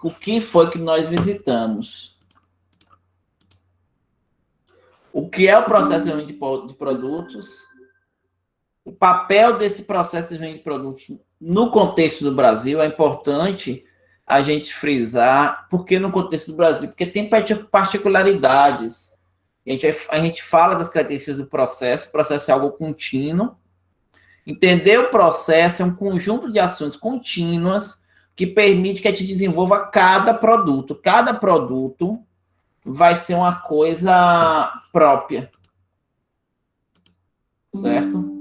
O que foi que nós visitamos? O que é o processo de desenvolvimento de produtos? O papel desse processo de desenvolvimento de produtos no contexto do Brasil é importante a gente frisar. Por que no contexto do Brasil? Porque tem particularidades. A gente fala das características do processo. O processo é algo contínuo. Entender o processo é um conjunto de ações contínuas que permite que a gente desenvolva cada produto. Cada produto vai ser uma coisa própria. Certo?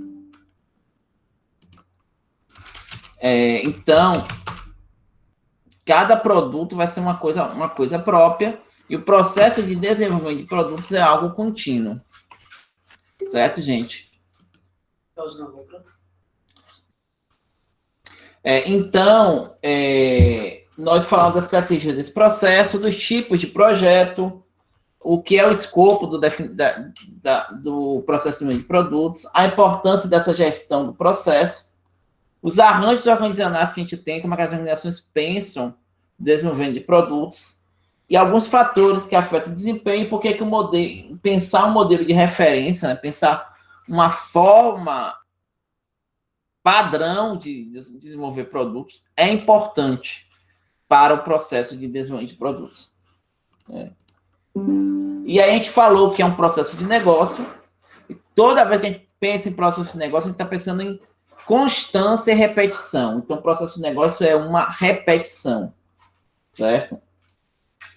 Então, cada produto vai ser uma coisa própria e o processo de desenvolvimento de produtos é algo contínuo. Certo, gente? Então, nós falamos das características desse processo, dos tipos de projeto, o que é o escopo do processo de produtos, a importância dessa gestão do processo, os arranjos organizacionais que a gente tem, como as organizações pensam no desenvolvimento de produtos, e alguns fatores que afetam o desempenho, porque que pensar um modelo de referência, né, pensar uma forma padrão de desenvolver produtos é importante para o processo de desenvolvimento de produtos. E aí a gente falou que é um processo de negócio, e toda vez que a gente pensa em processo de negócio, a gente está pensando em constância e repetição. Então, o processo de negócio é uma repetição, certo?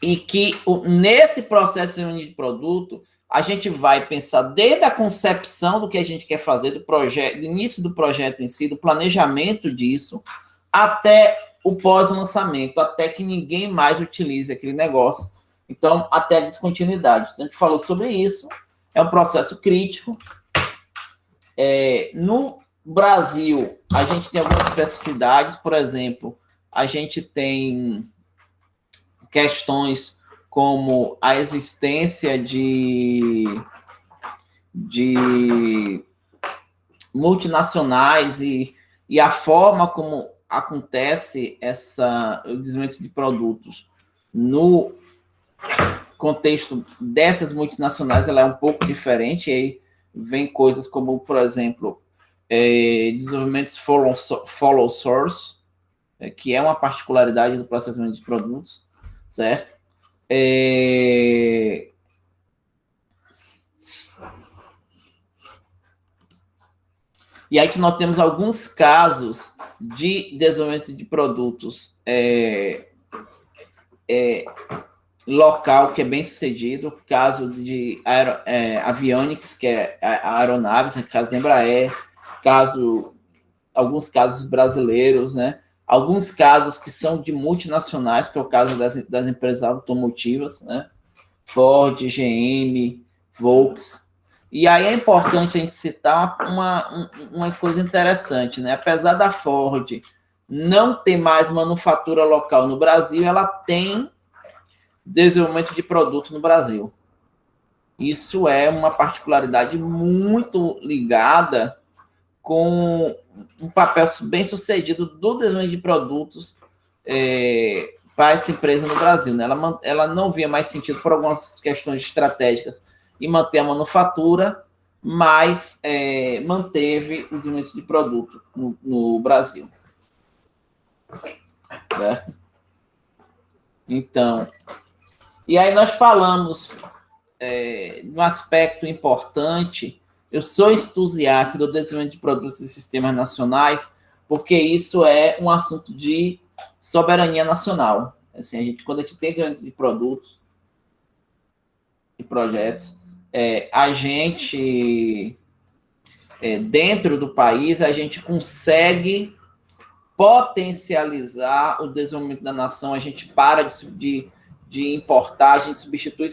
E que nesse processo de produto, a gente vai pensar desde a concepção do que a gente quer fazer, do início do projeto em si, do planejamento disso, até o pós-lançamento, até que ninguém mais utilize aquele negócio. Então, até a descontinuidade. Então, a gente falou sobre isso. É um processo crítico. No Brasil, a gente tem algumas especificidades, por exemplo, a gente tem questões como a existência de multinacionais e a forma como acontece o desenvolvimento de produtos no contexto dessas multinacionais, ela é um pouco diferente, e aí vem coisas como, por exemplo, desenvolvimentos follow source, que é uma particularidade do processamento de produtos, certo? E aí que nós temos alguns casos de desenvolvimento de produtos local, que é bem sucedido, caso de avionics, que é aeronaves, caso da Embraer, alguns casos brasileiros, né? Alguns casos que são de multinacionais, que é o caso das empresas automotivas, né? Ford, GM, Volkswagen. E aí é importante a gente citar uma coisa interessante, né? Apesar da Ford não ter mais manufatura local no Brasil, ela tem desenvolvimento de produto no Brasil. Isso é uma particularidade muito ligada com um papel bem sucedido do desenvolvimento de produtos para essa empresa no Brasil. Né? Ela não via mais sentido por algumas questões estratégicas em manter a manufatura, mas manteve o desenvolvimento de produto no Brasil. Certo? Então, e aí nós falamos de um aspecto importante. Eu sou entusiasta do desenvolvimento de produtos e sistemas nacionais, porque isso é um assunto de soberania nacional. Assim, quando a gente tem desenvolvimento de produtos e projetos, a gente, dentro do país, a gente consegue potencializar o desenvolvimento da nação, a gente para de importar, a gente substitui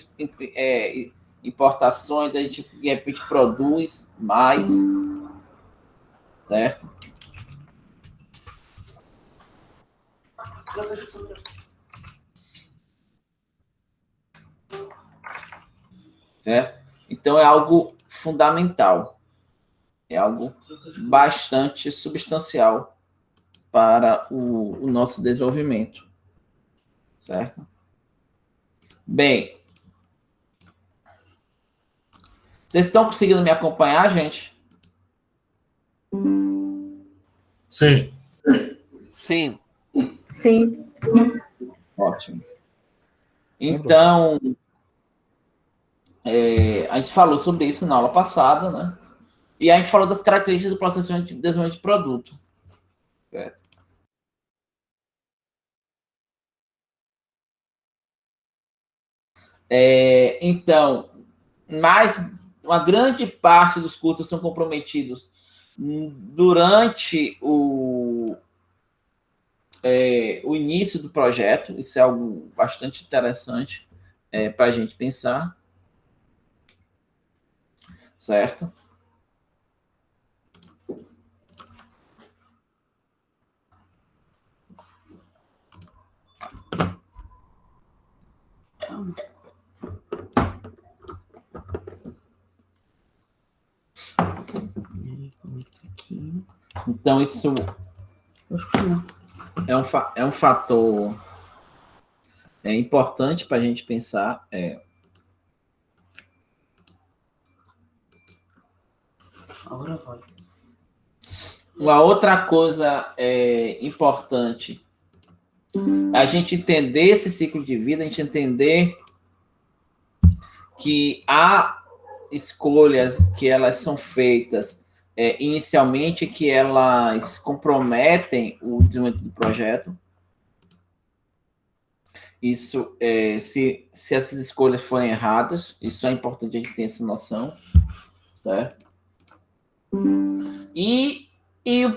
importações, a gente, de repente, produz mais, certo? Certo? Então, é algo fundamental, é algo bastante substancial para o nosso desenvolvimento. certo? Bem, vocês estão conseguindo me acompanhar, gente? Sim. Sim. Sim. Ótimo. Então, a gente falou sobre isso na aula passada, né? E a gente falou das características do processo de desenvolvimento de produto. Certo? Então, mais uma grande parte dos cursos são comprometidos durante o início do projeto. Isso é algo bastante interessante para a gente pensar, certo? Então, isso é um fator importante para a gente pensar. Agora vai. Uma outra coisa importante é a gente entender esse ciclo de vida, a gente entender que há escolhas que elas são feitas inicialmente, que elas comprometem o desenvolvimento do projeto. Isso, se essas escolhas forem erradas, isso é importante a gente ter essa noção, certo? E o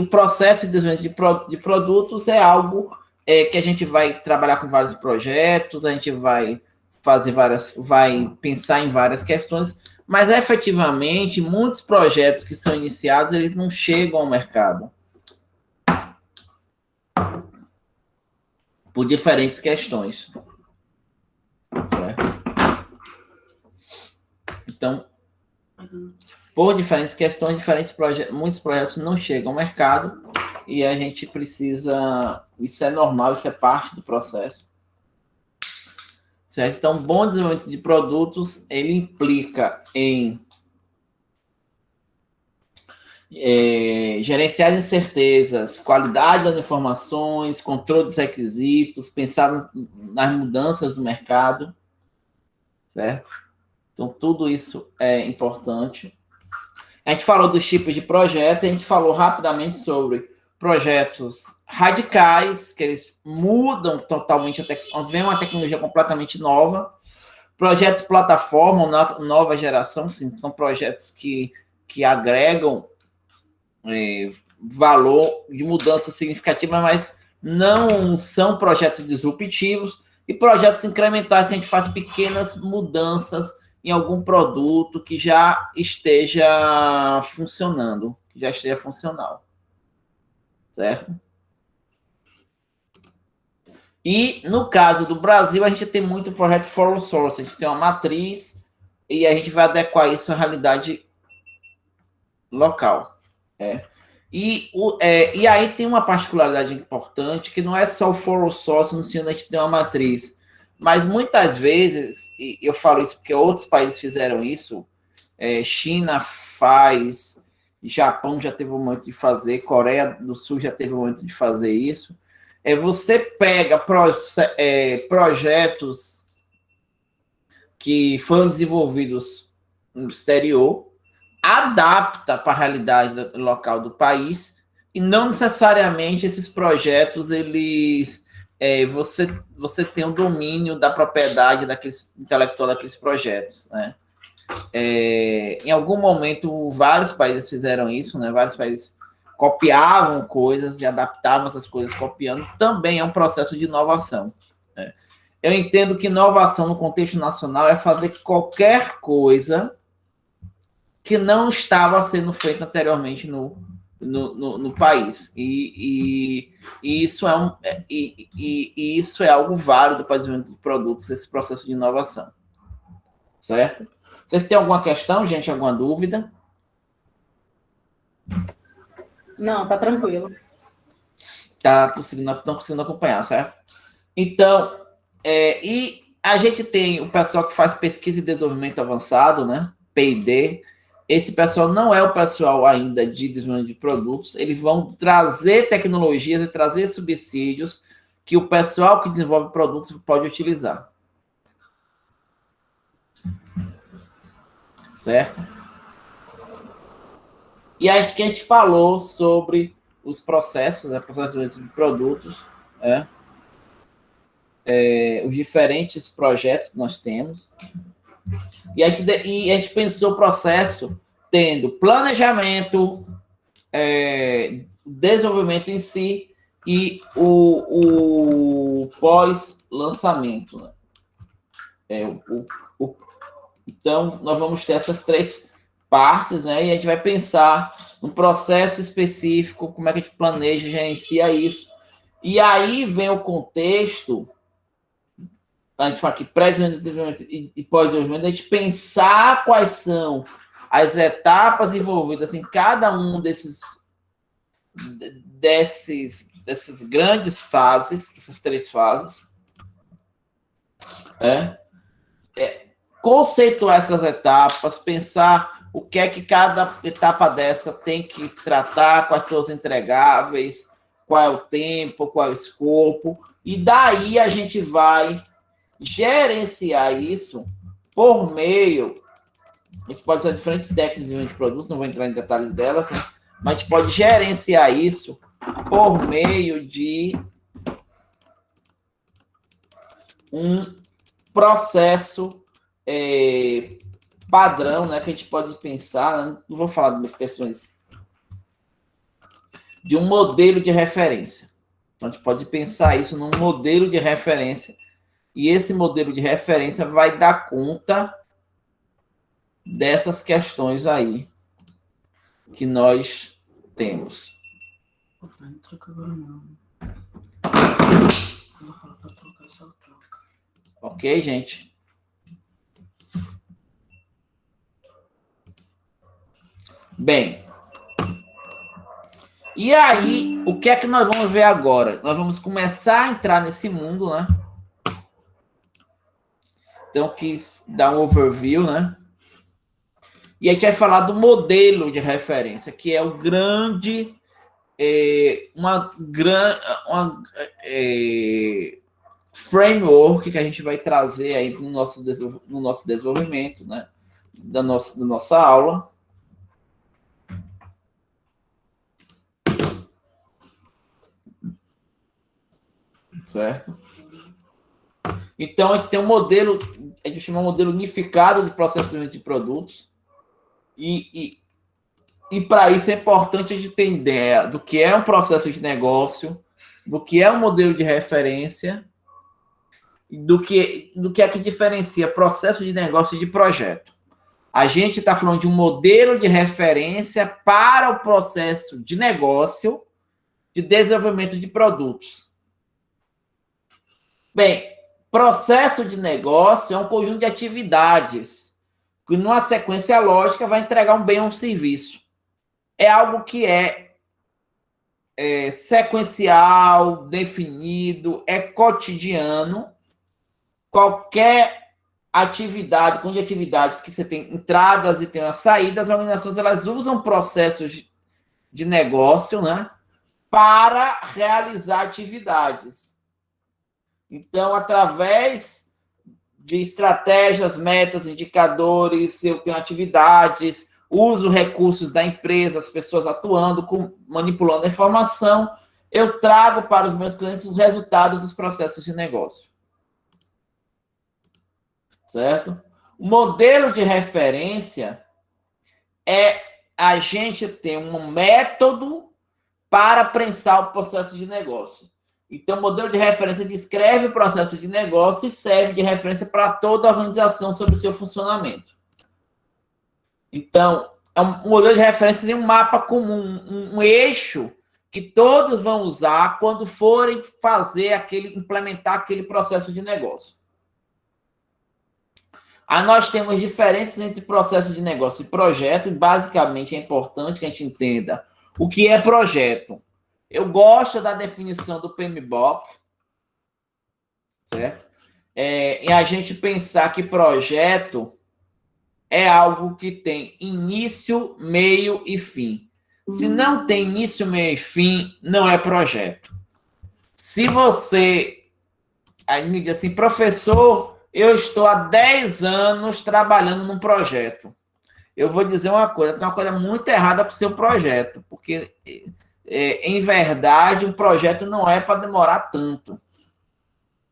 processo de desenvolvimento de produtos é algo que a gente vai trabalhar com vários projetos, a gente vai vai pensar em várias questões, mas efetivamente muitos projetos que são iniciados, eles não chegam ao mercado por diferentes questões, certo? Então, por diferentes questões, muitos projetos não chegam ao mercado e a gente precisa, isso é normal, isso é parte do processo, certo? Então, bom desenvolvimento de produtos, ele implica em gerenciar as incertezas, qualidade das informações, controle dos requisitos, pensar nas mudanças do mercado, certo? Então, tudo isso é importante. A gente falou dos tipos de projeto, a gente falou rapidamente sobre projetos radicais, que eles mudam totalmente, vem uma tecnologia completamente nova. Projetos plataforma, nova geração, sim, são projetos que agregam valor de mudança significativa, mas não são projetos disruptivos, e projetos incrementais que a gente faz pequenas mudanças em algum produto que já esteja funcionando, que já esteja funcional. Certo? E no caso do Brasil, a gente tem muito projeto follow source, a gente tem uma matriz e a gente vai adequar isso à realidade local. E aí tem uma particularidade importante, que não é só o follow source no sentido de a gente ter uma matriz, mas muitas vezes, e eu falo isso porque outros países fizeram isso, China faz, Japão já teve um momento de fazer, Coreia do Sul já teve um momento de fazer isso. Você pega projetos que foram desenvolvidos no exterior, adapta para a realidade local do país, e não necessariamente esses projetos, eles você tem o domínio da propriedade intelectual daqueles projetos, né? Em algum momento, vários países fizeram isso, né? Vários países copiavam coisas e adaptavam essas coisas copiando. Também é um processo de inovação, né? Eu entendo que inovação no contexto nacional é fazer qualquer coisa que não estava sendo feito anteriormente no país. E isso isso é algo válido para o desenvolvimento de produtos, esse processo de inovação. Certo? Vocês têm alguma questão, gente? Alguma dúvida? Não, tá tranquilo. Estão conseguindo acompanhar, certo? Então, e a gente tem o pessoal que faz pesquisa e desenvolvimento avançado, né? P&D. Esse pessoal não é o pessoal ainda de desenvolvimento de produtos. Eles vão trazer tecnologias e trazer subsídios que o pessoal que desenvolve produtos pode utilizar. Certo? E aí que a gente falou sobre os processos, né? Processos de produtos, né? Os diferentes projetos que nós temos. E a gente pensou o processo tendo planejamento, desenvolvimento em si e o pós-lançamento. Né? Então, nós vamos ter essas três partes, né? E a gente vai pensar um processo específico, como é que a gente planeja, gerencia isso. E aí vem o contexto, a gente fala aqui pré-desenvolvimento e pós-desenvolvimento, a gente pensar quais são as etapas envolvidas em cada um dessas grandes fases, essas três fases, conceituar essas etapas, pensar o que é que cada etapa dessa tem que tratar, quais são os entregáveis, qual é o tempo, qual é o escopo, e daí a gente vai gerenciar isso por meio, a gente pode usar diferentes técnicas de produtos, não vou entrar em detalhes delas, né? Mas a gente pode gerenciar isso por meio de um processo padrão, né, que a gente pode pensar, né? Não vou falar das questões de um modelo de referência. Então, a gente pode pensar isso num modelo de referência, e esse modelo de referência vai dar conta dessas questões aí que nós temos. Não troca agora não. Quando eu falo pra trocar, só troca. Ok, gente? Bem, e aí, o que é que nós vamos ver agora? Nós vamos começar a entrar nesse mundo, né? Então, quis dar um overview, né? E a gente vai falar do modelo de referência, que é o grande... framework que a gente vai trazer aí no nosso desenvolvimento, né? Da nossa aula. Certo? Então, a gente tem um modelo, a gente chama de modelo unificado de processamento de produtos. E para isso é importante a gente ter ideia do que é um processo de negócio, do que é um modelo de referência, do que é que diferencia processo de negócio de projeto. A gente está falando de um modelo de referência para o processo de negócio de desenvolvimento de produtos. Bem, processo de negócio é um conjunto de atividades que, numa sequência lógica, vai entregar um bem ou um serviço. É algo que é sequencial, definido, é cotidiano. Qualquer atividade, com atividades que você tem entradas e tem as saídas, as organizações elas usam processos de negócio, né, para realizar atividades. Então, através de estratégias, metas, indicadores, eu tenho atividades, uso recursos da empresa, as pessoas atuando, manipulando a informação, eu trago para os meus clientes os resultados dos processos de negócio. Certo? O modelo de referência é a gente ter um método para pensar o processo de negócio. Então, o modelo de referência descreve o processo de negócio e serve de referência para toda a organização sobre o seu funcionamento. Então, é um modelo de referência e um mapa comum, um eixo que todos vão usar quando forem implementar aquele processo de negócio. Aí nós temos diferenças entre processo de negócio e projeto, e basicamente é importante que a gente entenda o que é projeto. Eu gosto da definição do PMBOK, certo? E a gente pensar que projeto é algo que tem início, meio e fim. Se não tem início, meio e fim, não é projeto. Se você aí me diz assim, professor, eu estou há 10 anos trabalhando num projeto. Eu vou dizer uma coisa, tem uma coisa muito errada com o seu projeto, porque, em verdade, um projeto não é para demorar tanto.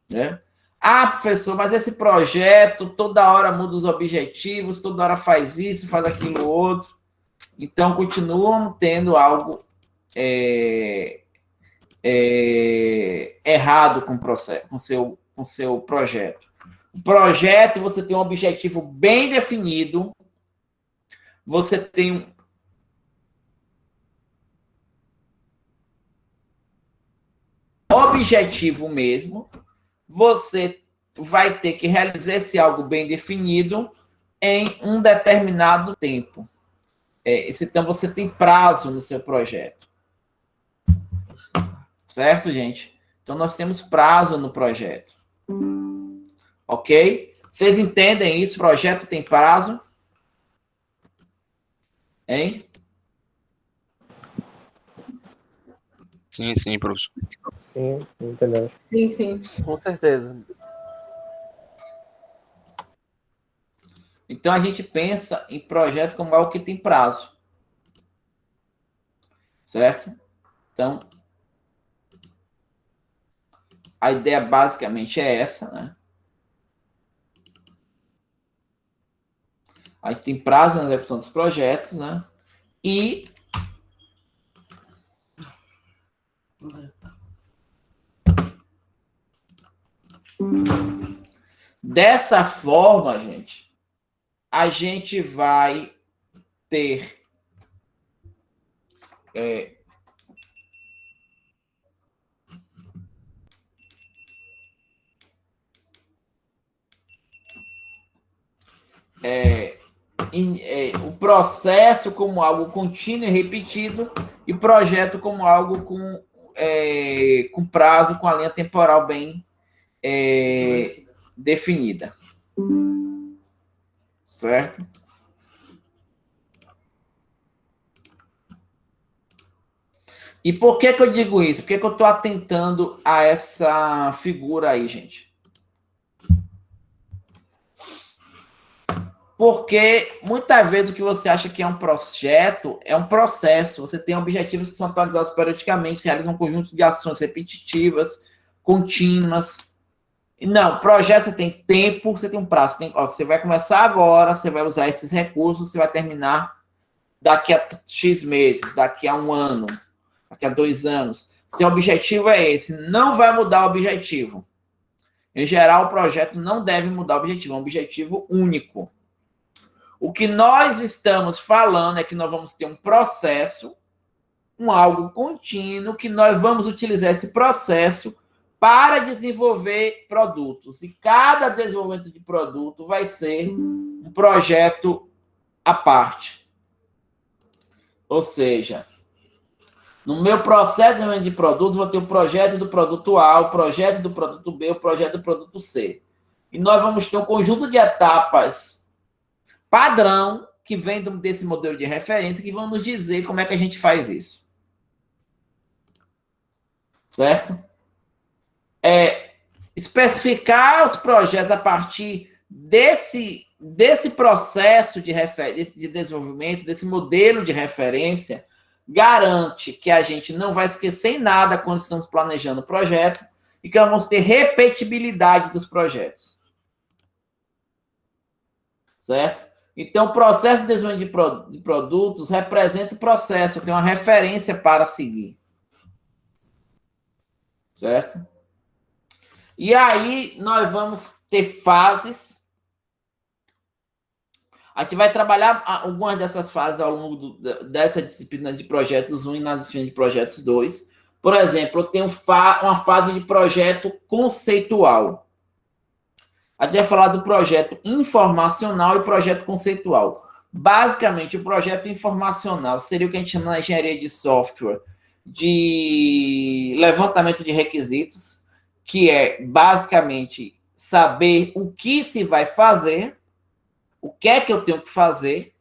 Né? Ah, professor, mas esse projeto toda hora muda os objetivos, toda hora faz isso, faz aquilo outro. Então, continuam tendo algo errado com o processo, com seu projeto. O projeto, você tem um objetivo bem definido, você tem um objetivo mesmo, você vai ter que realizar esse algo bem definido em um determinado tempo. Então, você tem prazo no seu projeto. Certo, gente? Então, nós temos prazo no projeto. Ok? Vocês entendem isso? O projeto tem prazo? Hein? Sim, professor. Sim, entendeu? Sim, sim. Com certeza. Então, a gente pensa em projeto como algo que tem prazo. Certo? Então, a ideia basicamente é essa, né? A gente tem prazo na execução dos projetos, né? E dessa forma, gente, a gente vai ter o processo como algo contínuo e repetido e projeto como algo com prazo, com a linha temporal bem definida. Certo? E por que eu digo isso? Por que eu estou atentando a essa figura aí, gente? Porque muitas vezes o que você acha que é um projeto é um processo. Você tem objetivos que são atualizados periodicamente, se realizam um conjunto de ações repetitivas, contínuas. Não, projeto você tem tempo, você tem um prazo. Você vai começar agora, você vai usar esses recursos, você vai terminar daqui a X meses, daqui a 1 ano, daqui a 2 anos. Seu objetivo é esse, não vai mudar o objetivo. Em geral, o projeto não deve mudar o objetivo, é um objetivo único. O que nós estamos falando é que nós vamos ter um processo, algo contínuo, que nós vamos utilizar esse processo para desenvolver produtos. E cada desenvolvimento de produto vai ser um projeto à parte. Ou seja, no meu processo de desenvolvimento de produtos, vou ter o projeto do produto A, o projeto do produto B, o projeto do produto C. E nós vamos ter um conjunto de etapas padrão que vem desse modelo de referência que vão nos dizer como é que a gente faz isso. Certo? Especificar os projetos a partir desse processo de desenvolvimento, desse modelo de referência, garante que a gente não vai esquecer nada quando estamos planejando o projeto e que nós vamos ter repetibilidade dos projetos. Certo? Então, o processo de desenvolvimento de produtos representa o processo, tem uma referência para seguir. Certo? E aí, nós vamos ter fases. A gente vai trabalhar algumas dessas fases ao longo dessa disciplina de projetos 1 e na disciplina de projetos 2. Por exemplo, eu tenho uma fase de projeto conceitual. A gente vai falar do projeto informacional e projeto conceitual. Basicamente, o projeto informacional seria o que a gente chama na engenharia de software de levantamento de requisitos. que é basicamente saber o que se vai fazer, o que é que eu tenho que fazer,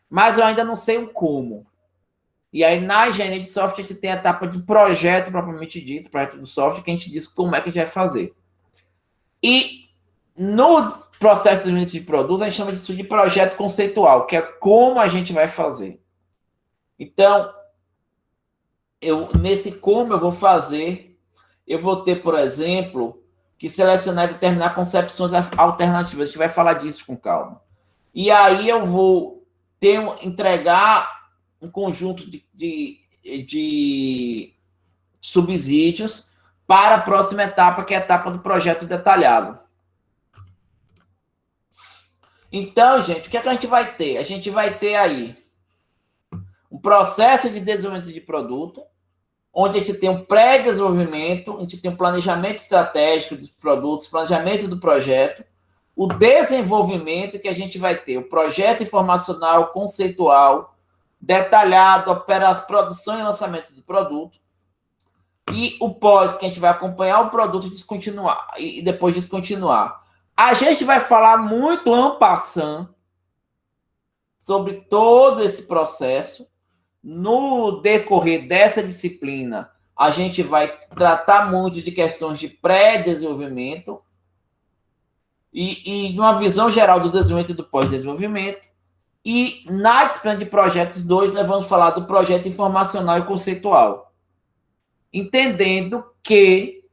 mas eu ainda não sei o como. E aí, na engenharia de software, a gente tem a etapa de projeto, propriamente dito, projeto do software, que a gente diz como é que a gente vai fazer. E no processo de desenvolvimento de produtos, a gente chama disso de projeto conceitual, que é como a gente vai fazer. Então, nesse como eu vou fazer, eu vou ter, por exemplo, que selecionar e determinar concepções alternativas. A gente vai falar disso com calma. E aí eu vou entregar um conjunto de subsídios para a próxima etapa, que é a etapa do projeto detalhado. Então, gente, o que é que a gente vai ter? A gente vai ter aí um processo de desenvolvimento de produto, onde a gente tem um pré-desenvolvimento, a gente tem um planejamento estratégico dos produtos, planejamento do projeto, o desenvolvimento, que a gente vai ter o projeto informacional, conceitual, detalhado, produção e lançamento do produto, e o pós, que a gente vai acompanhar o produto e depois descontinuar. A gente vai falar muito en passant sobre todo esse processo. No decorrer dessa disciplina, a gente vai tratar muito de questões de pré-desenvolvimento e de uma visão geral do desenvolvimento e do pós-desenvolvimento. E na disciplina de projetos 2, nós vamos falar do projeto informacional e conceitual. Entendendo que,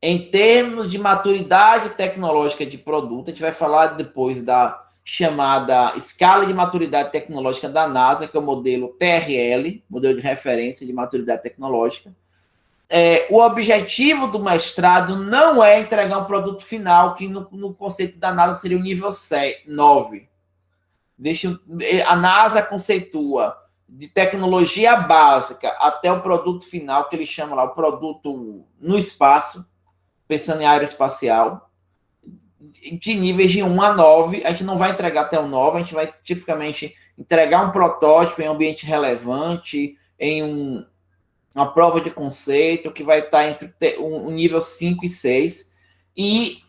em termos de maturidade tecnológica de produto, a gente vai falar depois da chamada Escala de Maturidade Tecnológica da NASA, que é o modelo TRL, modelo de referência de maturidade tecnológica. O objetivo do mestrado não é entregar um produto final, que no conceito da NASA seria o nível 9. A NASA conceitua de tecnologia básica até o produto final, que ele chama lá o produto no espaço, pensando em aeroespacial, de níveis de 1 a 9, a gente não vai entregar até o 9, a gente vai tipicamente entregar um protótipo em um ambiente relevante, em uma prova de conceito, que vai estar entre um nível 5 e 6, e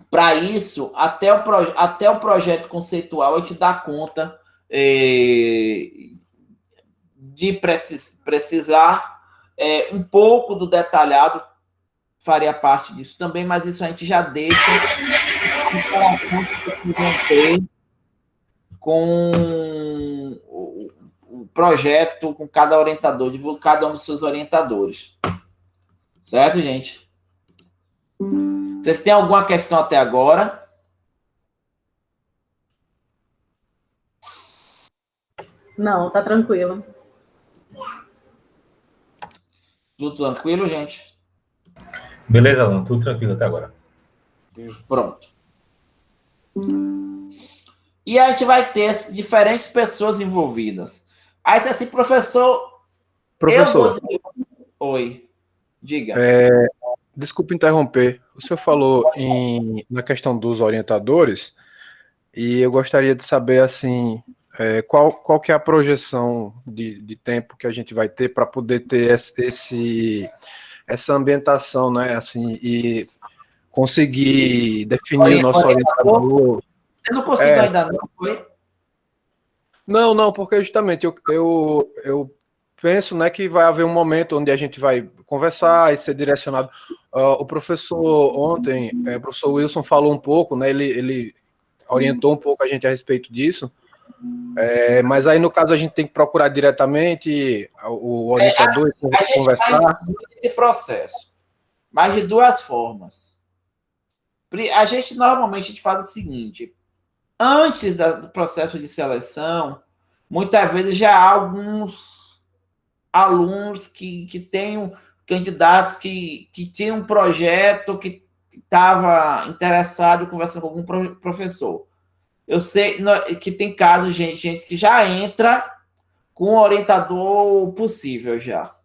para isso, até o projeto conceitual, a gente dá conta de precisar um pouco do detalhado, faria parte disso também, mas isso a gente já deixa em relação que vocês vão ter com o projeto, com cada orientador, de cada um dos seus orientadores. Certo, gente? Vocês têm alguma questão até agora? Não, tá tranquilo. Tudo tranquilo, gente? Beleza, Alan, tudo tranquilo até agora. Pronto. E a gente vai ter diferentes pessoas envolvidas. Aí você assim, professor... Professor. Oi, diga. Desculpe interromper. O senhor falou na questão dos orientadores, e eu gostaria de saber, assim, qual que é a projeção de tempo que a gente vai ter para poder ter essa ambientação, né, assim, e conseguir definir o nosso orientador. Eu não consigo ainda não, foi? Não, porque justamente eu penso, né, que vai haver um momento onde a gente vai conversar e ser direcionado. O professor ontem, o professor Wilson falou um pouco, né, ele orientou um pouco a gente a respeito disso, mas aí no caso a gente tem que procurar diretamente o orientador e conversar. A gente vai esse processo, mas de duas formas. A gente normalmente faz o seguinte: antes do processo de seleção, muitas vezes já há alguns alunos que têm candidatos que tinham um projeto, que estava interessado em conversar com algum professor. Eu sei que tem casos, gente que já entra com o orientador possível já.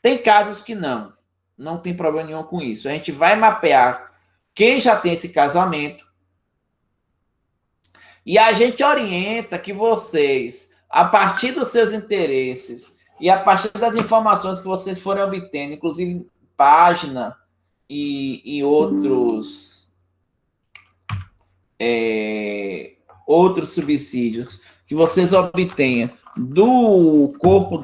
Tem casos que não tem problema nenhum com isso. A gente vai mapear quem já tem esse casamento e a gente orienta que vocês, a partir dos seus interesses E a partir das informações que vocês forem obtendo, inclusive página e outros subsídios que vocês obtenham do corpo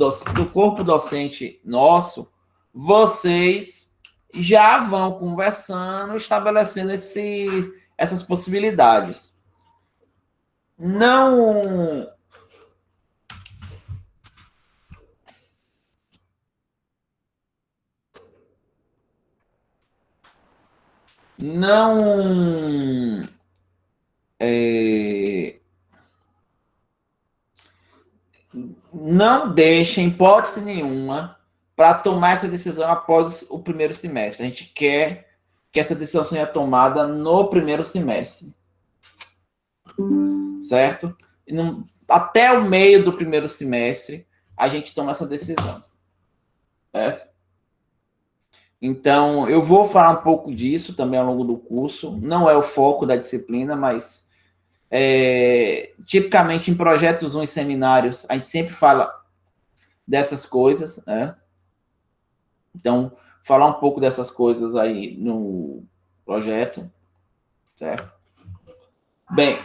docente nosso, vocês já vão conversando, estabelecendo essas possibilidades. Não não deixem hipótese nenhuma para tomar essa decisão após o primeiro semestre. A gente quer que essa decisão seja tomada no primeiro semestre. Certo? Até o meio do primeiro semestre, a gente toma essa decisão. Certo? Então, eu vou falar um pouco disso também ao longo do curso. Não é o foco da disciplina, mas tipicamente em projetos 1 e seminários, a gente sempre fala dessas coisas, né? Então, falar um pouco dessas coisas aí no projeto, certo? Bem,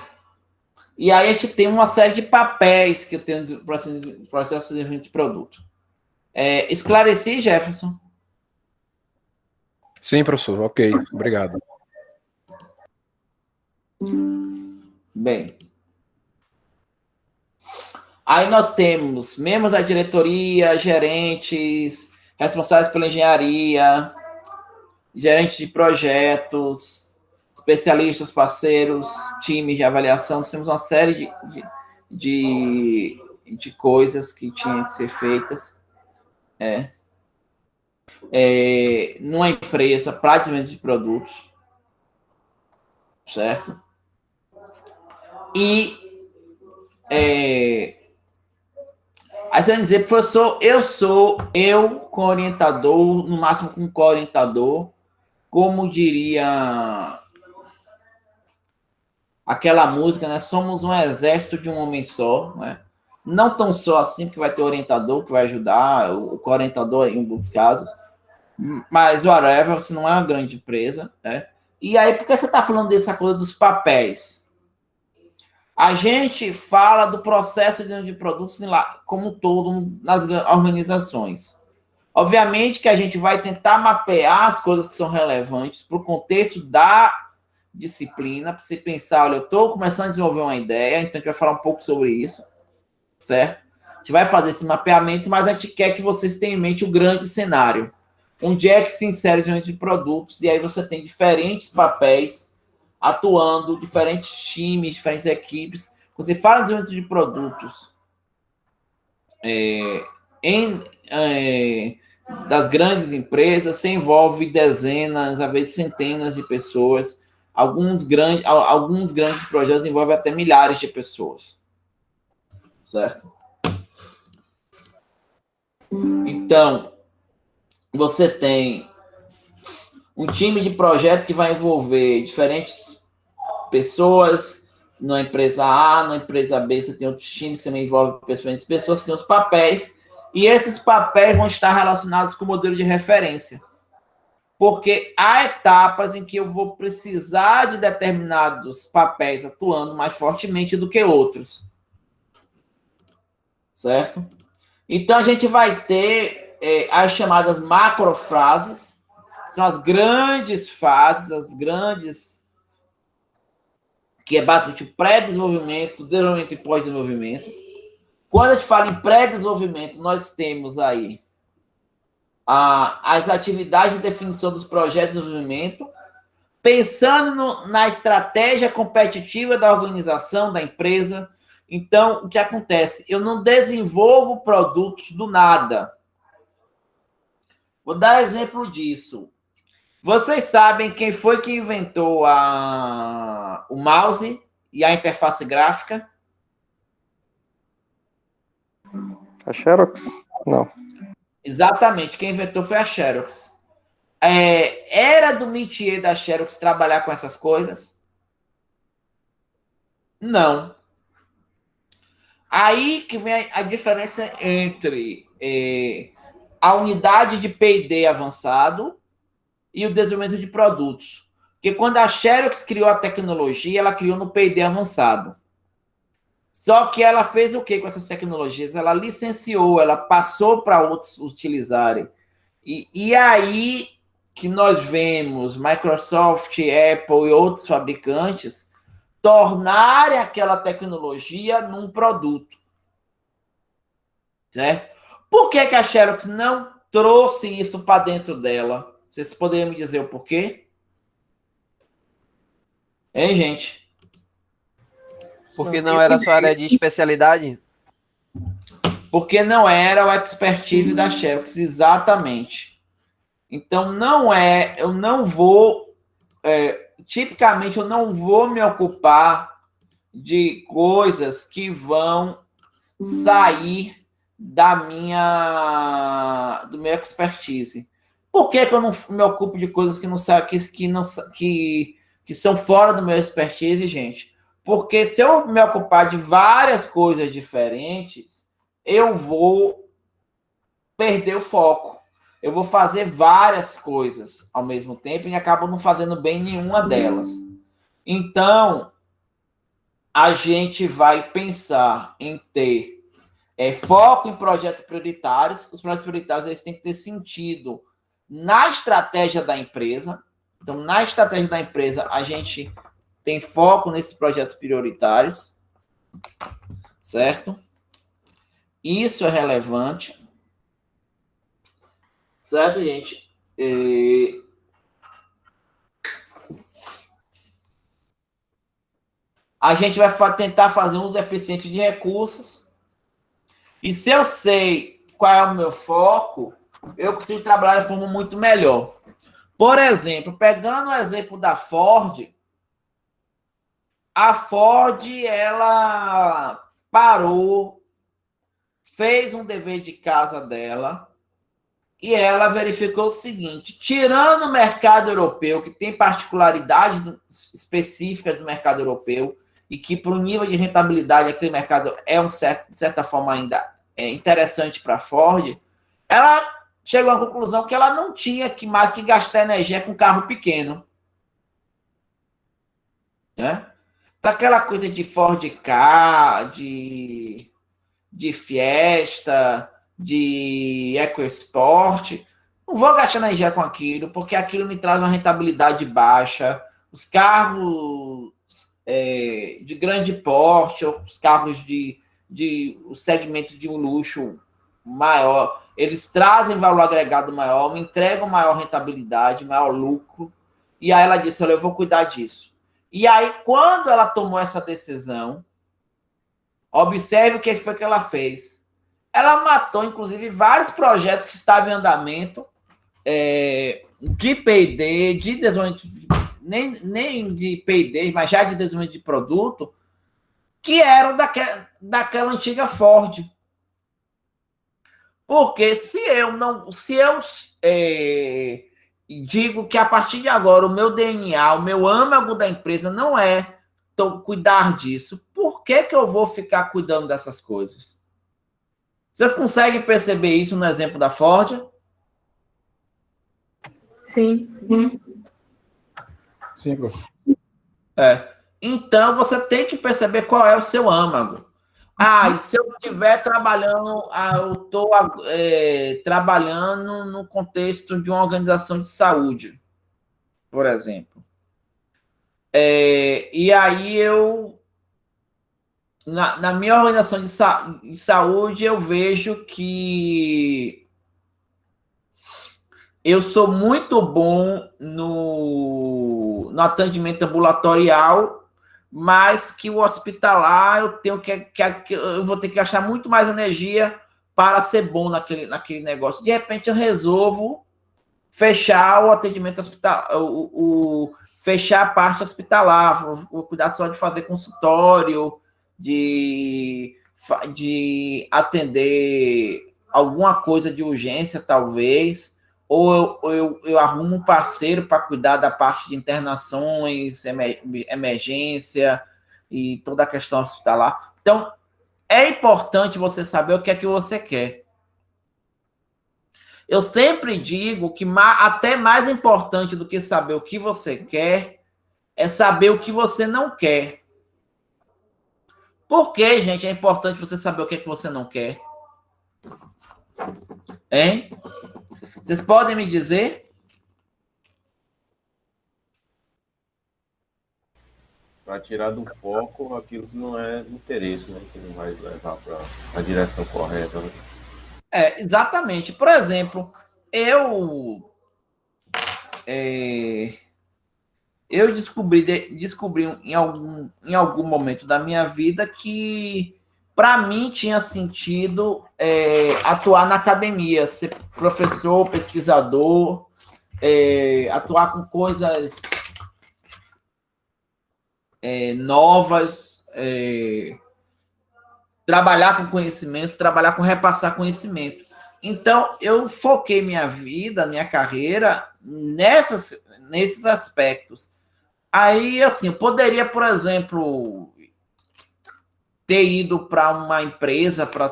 e aí a gente tem uma série de papéis que eu tenho no processo de desenvolvimento de produto. Esclareci, Jefferson? Sim, professor. Ok, obrigado. Bem. Aí nós temos membros da diretoria, gerentes, responsáveis pela engenharia, gerentes de projetos, especialistas, parceiros, times de avaliação. Nós temos uma série de coisas que tinham que ser feitas. Numa empresa para desenvolvimento de produtos, certo? E aí você vai dizer, professor, eu com orientador, no máximo com co-orientador, como diria aquela música, né? Somos um exército de um homem só, né? Não tão só assim, que vai ter orientador que vai ajudar, o co-orientador em alguns casos, mas whatever, você não é uma grande empresa, né? E aí, por que você está falando dessa coisa dos papéis? A gente fala do processo de produtos como um todo nas organizações. Obviamente que a gente vai tentar mapear as coisas que são relevantes para o contexto da disciplina, para você pensar, olha, eu estou começando a desenvolver uma ideia, então a gente vai falar um pouco sobre isso, certo? A gente vai fazer esse mapeamento, mas a gente quer que vocês tenham em mente o grande cenário. Onde é que se insere diante de produtos, e aí você tem diferentes papéis atuando, diferentes times, diferentes equipes. Você fala de desenvolvimento de produtos das grandes empresas, você envolve dezenas, às vezes centenas de pessoas. Alguns grandes projetos envolvem até milhares de pessoas. Certo? Então, você tem um time de projeto que vai envolver diferentes pessoas. Na empresa A, na empresa B, você tem outros times, você envolve pessoas, têm os papéis, e esses papéis vão estar relacionados com o modelo de referência. Porque há etapas em que eu vou precisar de determinados papéis atuando mais fortemente do que outros. Certo? Então, a gente vai ter as chamadas macrofrases, são as grandes fases, que é basicamente o pré-desenvolvimento, desenvolvimento e pós-desenvolvimento. Quando a gente fala em pré-desenvolvimento, nós temos aí as atividades de definição dos projetos de desenvolvimento, pensando na estratégia competitiva da organização, da empresa. Então, o que acontece? Eu não desenvolvo produtos do nada. Vou dar exemplo disso. Vocês sabem quem foi que inventou o mouse e a interface gráfica? A Xerox? Não. Exatamente, quem inventou foi a Xerox. Era do métier da Xerox trabalhar com essas coisas? Não. Aí que vem a diferença entre a unidade de P&D avançado e o desenvolvimento de produtos. Porque quando a Xerox criou a tecnologia, ela criou no P&D avançado. Só que ela fez o que com essas tecnologias? Ela licenciou, ela passou para outros utilizarem. E aí que nós vemos Microsoft, Apple e outros fabricantes tornarem aquela tecnologia num produto. Certo? Por que a Xerox não trouxe isso para dentro dela? Vocês poderiam me dizer o porquê? Hein, gente? Porque não era sua área de especialidade? Porque não era o expertise da Xerox, exatamente. Então, eu não vou, tipicamente, eu não vou me ocupar de coisas que vão sair do meu expertise. Por que eu não me ocupo de coisas que são fora do meu expertise, gente? Porque se eu me ocupar de várias coisas diferentes, eu vou perder o foco. Eu vou fazer várias coisas ao mesmo tempo e acabo não fazendo bem nenhuma delas. Então, a gente vai pensar em ter foco em projetos prioritários. Os projetos prioritários eles têm que ter sentido na estratégia da empresa. Então, na estratégia da empresa, a gente tem foco nesses projetos prioritários, certo? Isso é relevante. Certo, gente? A gente vai tentar fazer um uso eficiente de recursos. E se eu sei qual é o meu foco, eu consigo trabalhar de forma muito melhor. Por exemplo, pegando o exemplo da Ford, a Ford, ela parou, fez um dever de casa dela e ela verificou o seguinte: tirando o mercado europeu, que tem particularidades específicas do mercado europeu e que para o nível de rentabilidade aquele mercado é de certa forma ainda interessante para a Ford, ela chegou à conclusão que ela não tinha mais que gastar energia com carro pequeno. Né? Daquela coisa de Ford Ka, de Fiesta, de EcoSport, não vou gastar energia com aquilo, porque aquilo me traz uma rentabilidade baixa. Os carros de grande porte, os carros o segmento de um luxo maior, eles trazem valor agregado maior, me entregam maior rentabilidade, maior lucro. E aí ela disse: olha, eu vou cuidar disso. E aí, quando ela tomou essa decisão, observe o que foi que ela fez. Ela matou, inclusive, vários projetos que estavam em andamento, de P&D, de desenvolvimento, nem de P&D, mas já de desenvolvimento de produto, que eram daquela antiga Ford. Porque se eu digo que a partir de agora o meu DNA, o meu âmago da empresa não é cuidar disso, por que eu vou ficar cuidando dessas coisas? Vocês conseguem perceber isso no exemplo da Ford? Sim. Sim, professor. Então, você tem que perceber qual é o seu âmago. E se eu estiver trabalhando, eu estou trabalhando no contexto de uma organização de saúde, por exemplo. E aí na minha organização de saúde, eu vejo que eu sou muito bom no atendimento ambulatorial, mas que o hospitalar eu vou ter que gastar muito mais energia para ser bom naquele negócio. De repente, eu resolvo fechar o atendimento hospitalar, fechar a parte hospitalar, vou cuidar só de fazer consultório, de atender alguma coisa de urgência, talvez, ou eu arrumo um parceiro para cuidar da parte de internações, emergência e toda a questão hospitalar. Então, é importante você saber o que é que você quer. Eu sempre digo que até mais importante do que saber o que você quer é saber o que você não quer. Por que, gente, é importante você saber o que é que você não quer? Hein? Vocês podem me dizer? Para tirar do foco aquilo que não é interesse, né? Que não vai levar para a direção correta. Né? Exatamente. Por exemplo, eu descobri em algum momento da minha vida que para mim tinha sentido atuar na academia, ser professor, pesquisador, atuar com coisas novas, trabalhar com conhecimento, trabalhar com repassar conhecimento. Então, eu foquei minha vida, minha carreira nesses aspectos. Aí, assim, eu poderia, por exemplo, ter ido para uma empresa para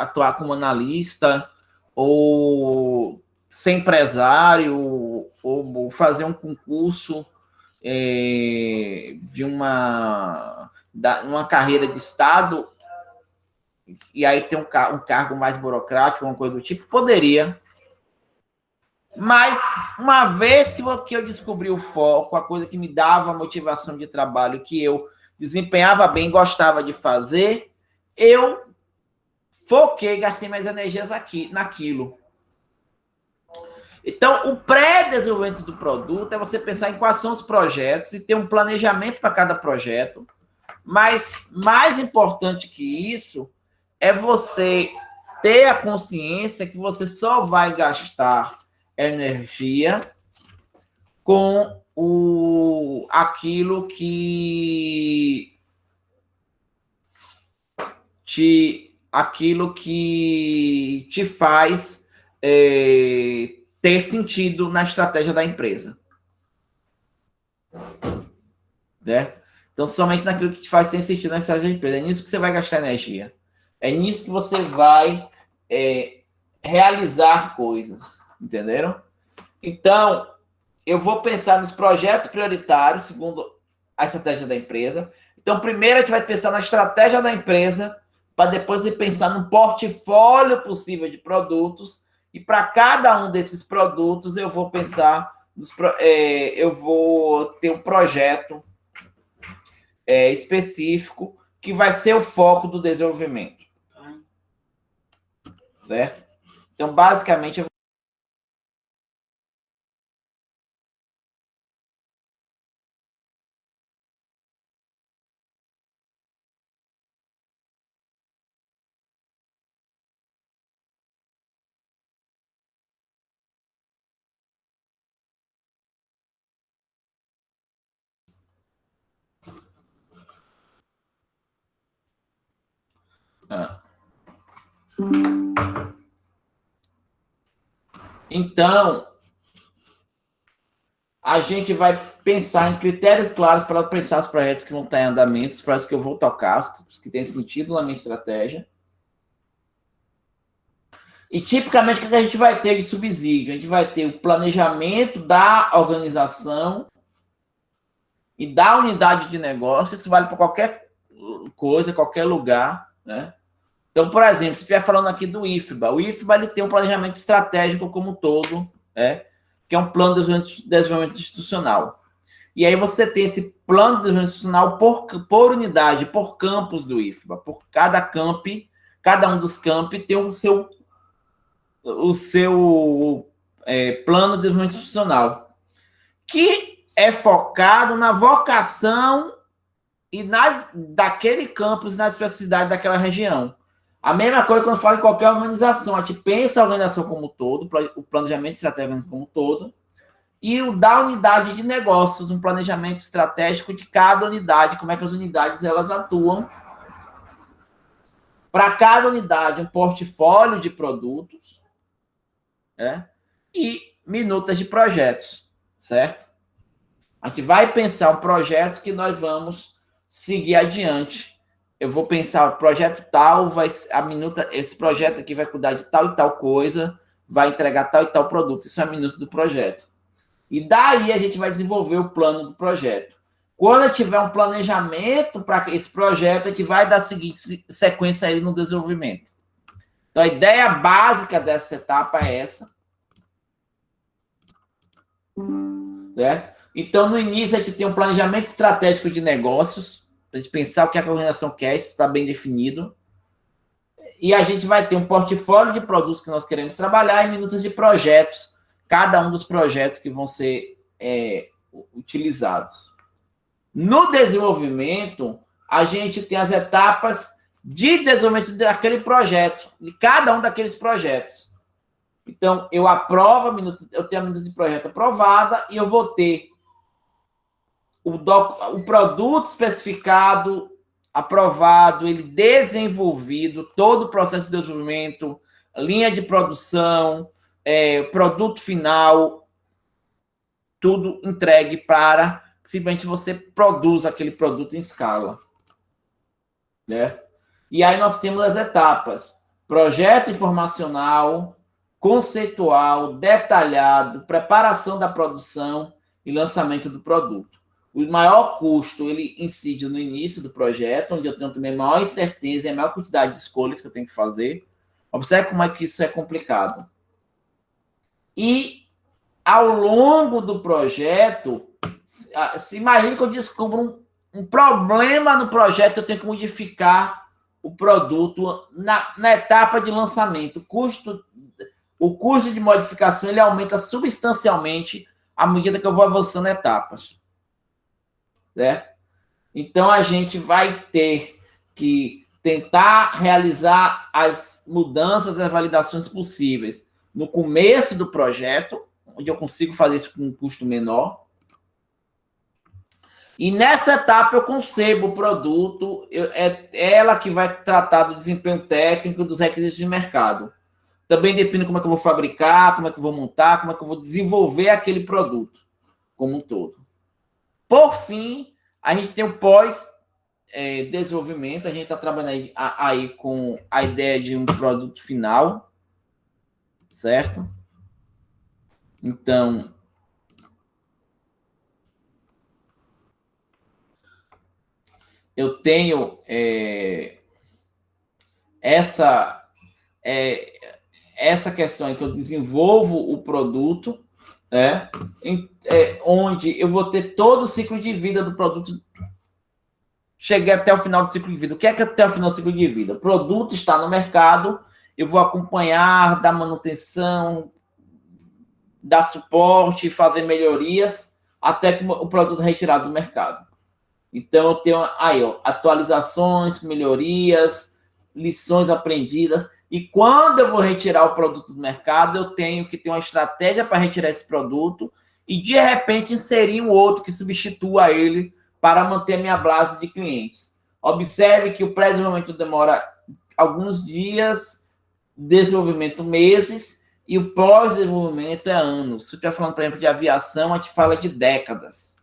atuar como analista, ou ser empresário, ou fazer um concurso de uma carreira de Estado, e aí ter um cargo mais burocrático, uma coisa do tipo, poderia. Mas, uma vez que eu descobri o foco, a coisa que me dava motivação de trabalho, que eu desempenhava bem, gostava de fazer, eu foquei, gastei minhas energias naquilo. Então, o pré-desenvolvimento do produto é você pensar em quais são os projetos e ter um planejamento para cada projeto. Mas, mais importante que isso, é você ter a consciência que você só vai gastar energia com aquilo que te faz ter sentido na estratégia da empresa. Certo? Então, somente naquilo que te faz ter sentido na estratégia da empresa. É nisso que você vai gastar energia. É nisso que você vai realizar coisas. Entenderam? Então, eu vou pensar nos projetos prioritários, segundo a estratégia da empresa. Então, primeiro a gente vai pensar na estratégia da empresa, para depois ir pensar no portfólio possível de produtos. E para cada um desses produtos, eu vou pensar, eu vou ter um projeto específico que vai ser o foco do desenvolvimento. Certo? Então, basicamente, Então, a gente vai pensar em critérios claros para pensar os projetos que vão estar em andamento, os projetos que eu vou tocar, os que têm sentido na minha estratégia. E, tipicamente, o que a gente vai ter de subsídio? A gente vai ter o planejamento da organização e da unidade de negócio. Isso vale para qualquer coisa, qualquer lugar, né? Então, por exemplo, se estiver falando aqui do IFBA, o IFBA ele tem um planejamento estratégico como um todo, que é um plano de desenvolvimento institucional. E aí você tem esse plano de desenvolvimento institucional por unidade, por campus do IFBA. Por cada um dos campi tem o seu plano de desenvolvimento institucional, que é focado na vocação e daquele campus e nas especificidades daquela região. A mesma coisa quando fala em qualquer organização. A gente pensa a organização como um todo, o planejamento estratégico como um todo, e o da unidade de negócios, um planejamento estratégico de cada unidade, como é que as unidades elas atuam. Para cada unidade, um portfólio de produtos, e minutas de projetos, certo? A gente vai pensar um projeto que nós vamos seguir adiante eu vou pensar, o projeto tal, esse projeto aqui vai cuidar de tal e tal coisa, vai entregar tal e tal produto. Isso é a minuta do projeto. E daí a gente vai desenvolver o plano do projeto. Quando tiver um planejamento para esse projeto, a gente vai dar a seguinte sequência aí no desenvolvimento. Então, a ideia básica dessa etapa é essa. Certo? Então, no início, a gente tem um planejamento estratégico de negócios, para a gente pensar o que a organização quer, isso está bem definido. E a gente vai ter um portfólio de produtos que nós queremos trabalhar e minutos de projetos, cada um dos projetos que vão ser utilizados. No desenvolvimento, a gente tem as etapas de desenvolvimento daquele projeto, de cada um daqueles projetos. Então, eu aprovo eu tenho a minuta de projeto aprovada e eu vou ter o produto especificado, aprovado, ele desenvolvido, todo o processo de desenvolvimento, linha de produção, produto final, tudo entregue para simplesmente você produz aquele produto em escala. Né? E aí nós temos as etapas: projeto informacional, conceitual, detalhado, preparação da produção e lançamento do produto. O maior custo, ele incide no início do projeto, onde eu tenho também a maior incerteza e a maior quantidade de escolhas que eu tenho que fazer. Observe como é que isso é complicado. E, ao longo do projeto, se imagine que eu descubro um problema no projeto, eu tenho que modificar o produto na etapa de lançamento. O custo de modificação ele aumenta substancialmente à medida que eu vou avançando etapas. Certo? Então, a gente vai ter que tentar realizar as mudanças e as validações possíveis no começo do projeto, onde eu consigo fazer isso com um custo menor. E nessa etapa eu concebo o produto, é ela que vai tratar do desempenho técnico, dos requisitos de mercado. Também defino como é que eu vou fabricar, como é que eu vou montar, como é que eu vou desenvolver aquele produto como um todo. Por fim, a gente tem o pós-desenvolvimento. A gente está trabalhando aí com a ideia de um produto final, certo? Então, eu tenho essa questão aí que eu desenvolvo o produto, onde eu vou ter todo o ciclo de vida do produto. Cheguei até o final do ciclo de vida. O que é até o final do ciclo de vida? O produto está no mercado, eu vou acompanhar, dar manutenção, dar suporte, fazer melhorias, até que o produto é retirado do mercado. Então, eu tenho aí, atualizações, melhorias, lições aprendidas. E quando eu vou retirar o produto do mercado, eu tenho que ter uma estratégia para retirar esse produto e, de repente, inserir um outro que substitua ele para manter a minha base de clientes. Observe que o pré-desenvolvimento demora alguns dias, desenvolvimento meses, e o pós-desenvolvimento é anos. Se eu estiver falando, por exemplo, de aviação, a gente fala de décadas.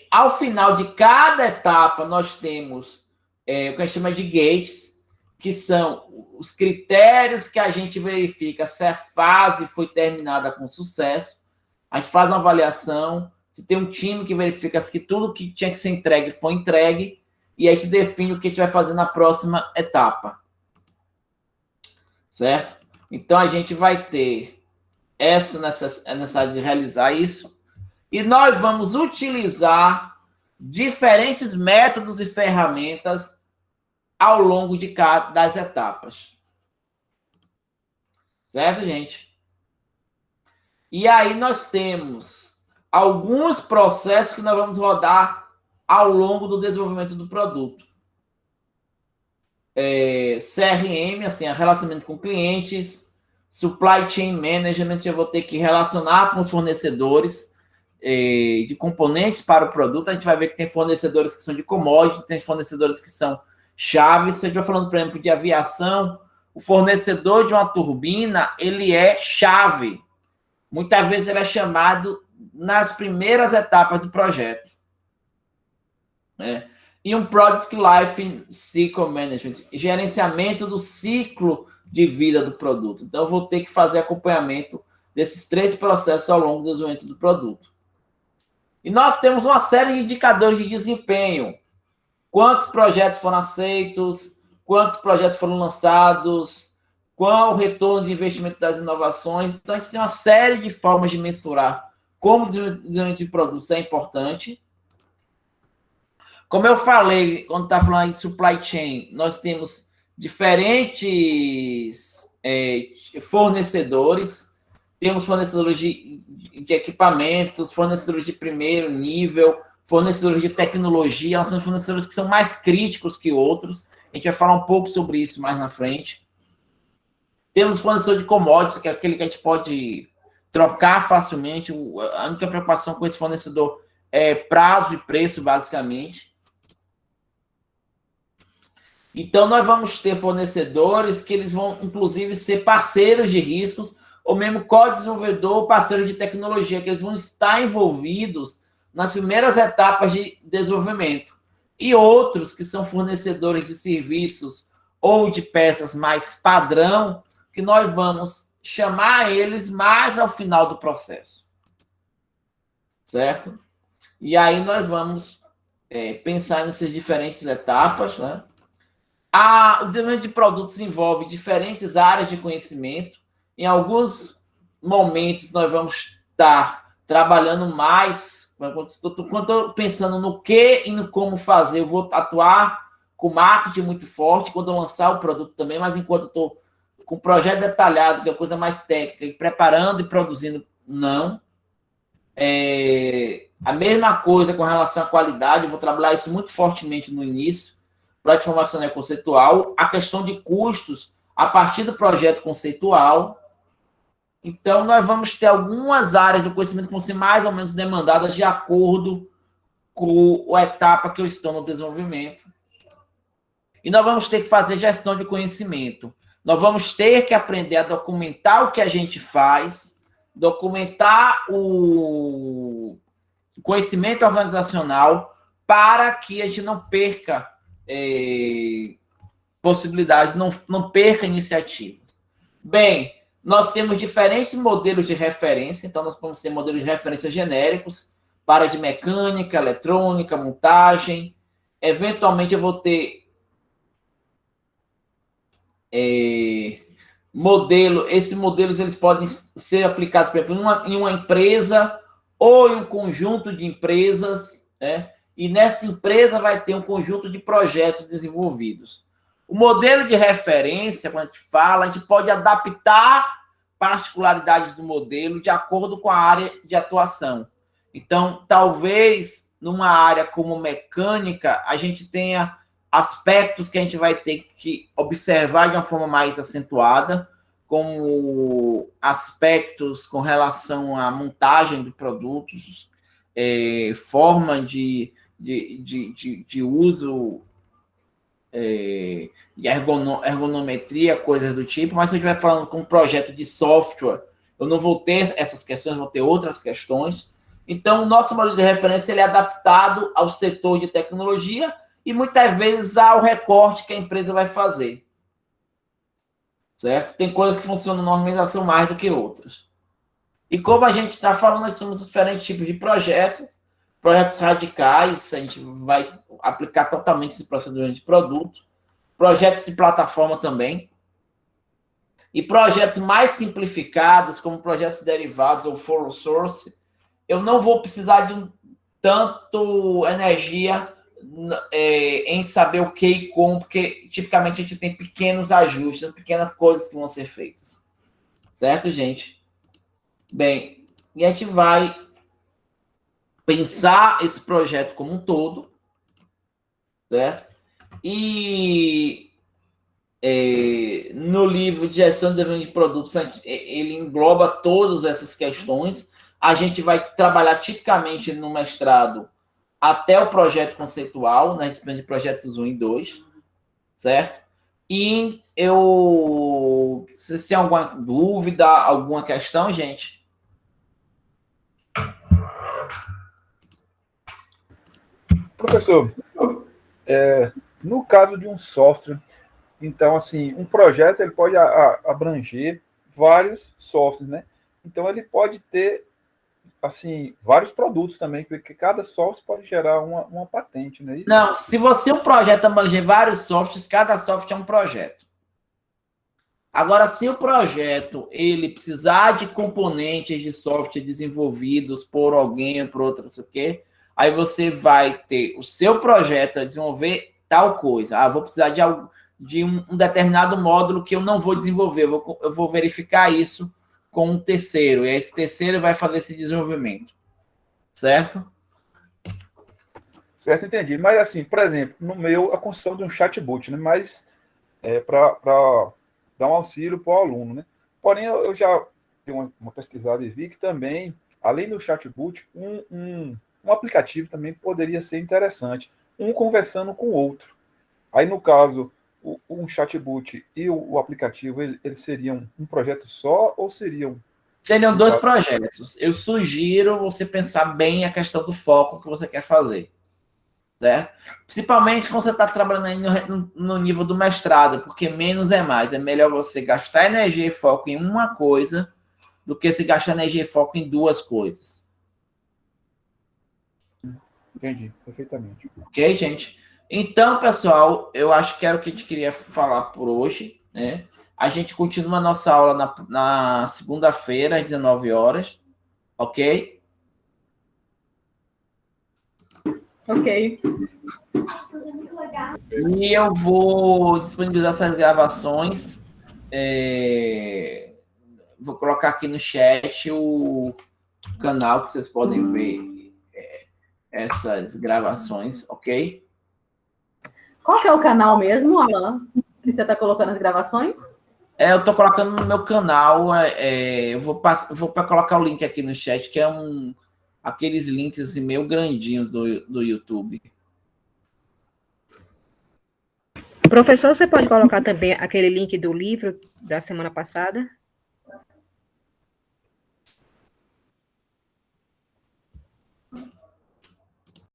Ao final de cada etapa, nós temos o que a gente chama de gates, que são os critérios que a gente verifica se a fase foi terminada com sucesso. A gente faz uma avaliação, se tem um time que verifica que tudo que tinha que ser entregue foi entregue, e a gente define o que a gente vai fazer na próxima etapa. Certo? Então, a gente vai ter essa necessidade de realizar isso, e nós vamos utilizar diferentes métodos e ferramentas ao longo das etapas. Certo, gente? E aí nós temos alguns processos que nós vamos rodar ao longo do desenvolvimento do produto. CRM, assim, relacionamento com clientes, Supply Chain Management, eu vou ter que relacionar com os fornecedores de componentes para o produto. A gente vai ver que tem fornecedores que são de commodities, tem fornecedores que são chaves. Se a gente vai falando, por exemplo, de aviação, o fornecedor de uma turbina, ele é chave. Muitas vezes ele é chamado nas primeiras etapas do projeto. né? E um Product Life Cycle Management, gerenciamento do ciclo de vida do produto. Então, eu vou ter que fazer acompanhamento desses 3 processos ao longo do desenvolvimento do produto. E nós temos uma série de indicadores de desempenho. Quantos projetos foram aceitos, quantos projetos foram lançados, qual o retorno de investimento das inovações. Então, a gente tem uma série de formas de mensurar como o desenvolvimento de produtos é importante. Como eu falei, quando está falando de supply chain, nós temos diferentes fornecedores. Temos fornecedores de equipamentos, fornecedores de primeiro nível, fornecedores de tecnologia. Nós temos fornecedores que são mais críticos que outros. A gente vai falar um pouco sobre isso mais na frente. Temos fornecedor de commodities, que é aquele que a gente pode trocar facilmente. A única preocupação com esse fornecedor é prazo e preço, basicamente. Então, nós vamos ter fornecedores que eles vão, inclusive, ser parceiros de riscos, ou mesmo co-desenvolvedor ou parceiro de tecnologia, que eles vão estar envolvidos nas primeiras etapas de desenvolvimento. E outros que são fornecedores de serviços ou de peças mais padrão, que nós vamos chamar eles mais ao final do processo. Certo? E aí nós vamos pensar nessas diferentes etapas, né? O desenvolvimento de produtos envolve diferentes áreas de conhecimento. Em alguns momentos, nós vamos estar trabalhando mais. Quando estou pensando no que e no como fazer, eu vou atuar com marketing muito forte quando eu lançar o produto também, mas enquanto eu estou com o projeto detalhado, que é coisa mais técnica, e preparando e produzindo, não. A mesma coisa com relação à qualidade, eu vou trabalhar isso muito fortemente no início. Projeto de formação conceitual, a questão de custos a partir do projeto conceitual. Então, nós vamos ter algumas áreas do conhecimento que vão ser mais ou menos demandadas de acordo com a etapa que eu estou no desenvolvimento. E nós vamos ter que fazer gestão de conhecimento. Nós vamos ter que aprender a documentar o que a gente faz, documentar o conhecimento organizacional para que a gente não perca possibilidades, não perca iniciativas. Bem, nós temos diferentes modelos de referência, então nós podemos ter modelos de referência genéricos para de mecânica, eletrônica, montagem. Eventualmente eu vou ter esses modelos eles podem ser aplicados, por exemplo, em uma empresa ou em um conjunto de empresas, né? E nessa empresa vai ter um conjunto de projetos desenvolvidos. O modelo de referência, quando a gente fala, a gente pode adaptar particularidades do modelo de acordo com a área de atuação. Então, talvez, numa área como mecânica, a gente tenha aspectos que a gente vai ter que observar de uma forma mais acentuada, como aspectos com relação à montagem de produtos, forma de uso, de ergonometria, coisas do tipo, mas se eu estiver falando com um projeto de software, eu não vou ter essas questões, vou ter outras questões. Então, o nosso modelo de referência ele é adaptado ao setor de tecnologia e muitas vezes ao recorte que a empresa vai fazer. Certo? Tem coisas que funcionam na organização mais do que outras. E como a gente está falando, nós temos diferentes tipos de projetos radicais, a gente vai aplicar totalmente esse procedimento de produto, projetos de plataforma também, e projetos mais simplificados, como projetos derivados ou full source, eu não vou precisar de tanto energia em saber o que e como, porque tipicamente a gente tem pequenos ajustes, pequenas coisas que vão ser feitas. Certo, gente? Bem, e a gente vai pensar esse projeto como um todo, certo? E no livro de gestão de desenvolvimento de produtos, ele engloba todas essas questões. A gente vai trabalhar tipicamente no mestrado até o projeto conceitual, na disciplina de projetos 1 e 2, certo? E vocês têm alguma dúvida, alguma questão, gente? Professor, no caso de um software, então, assim, um projeto ele pode abranger vários softwares, né? Então, ele pode ter, assim, vários produtos também, porque cada software pode gerar uma patente, não é isso? Não, se você um projeto abranger vários softwares, cada software é um projeto. Agora, se o projeto ele precisar de componentes de software desenvolvidos por alguém ou por outro, não sei o quê, aí você vai ter o seu projeto a desenvolver tal coisa. Vou precisar de um determinado módulo que eu não vou desenvolver. Eu vou verificar isso com um terceiro. E esse terceiro vai fazer esse desenvolvimento. Certo? Certo, entendi. Mas, assim, por exemplo, no meu, a construção de um chatbot, né? Mas para dar um auxílio para o aluno, né? Porém, eu já dei uma pesquisada e vi que também, além do chatbot, um aplicativo também poderia ser interessante. Um conversando com o outro. Aí, no caso, um chatbot e o aplicativo, eles seriam um projeto só ou seriam... Seriam dois projetos. Eu sugiro você pensar bem a questão do foco que você quer fazer. Certo? Principalmente quando você está trabalhando aí no nível do mestrado, porque menos é mais. É melhor você gastar energia e foco em uma coisa do que se gastar energia e foco em duas coisas. Entendi, perfeitamente. Ok, gente? Então, pessoal, eu acho que era o que a gente queria falar por hoje, né? A gente continua a nossa aula na segunda-feira, às 19 horas. Ok? Ok. E eu vou disponibilizar essas gravações. Vou colocar aqui no chat o canal que vocês podem ver essas gravações, ok? Qual que é o canal mesmo, Alan, que você está colocando as gravações? Eu estou colocando no meu canal. Eu vou colocar o link aqui no chat, que é aqueles links assim, meio grandinhos do YouTube. Professor, você pode colocar também aquele link do livro da semana passada?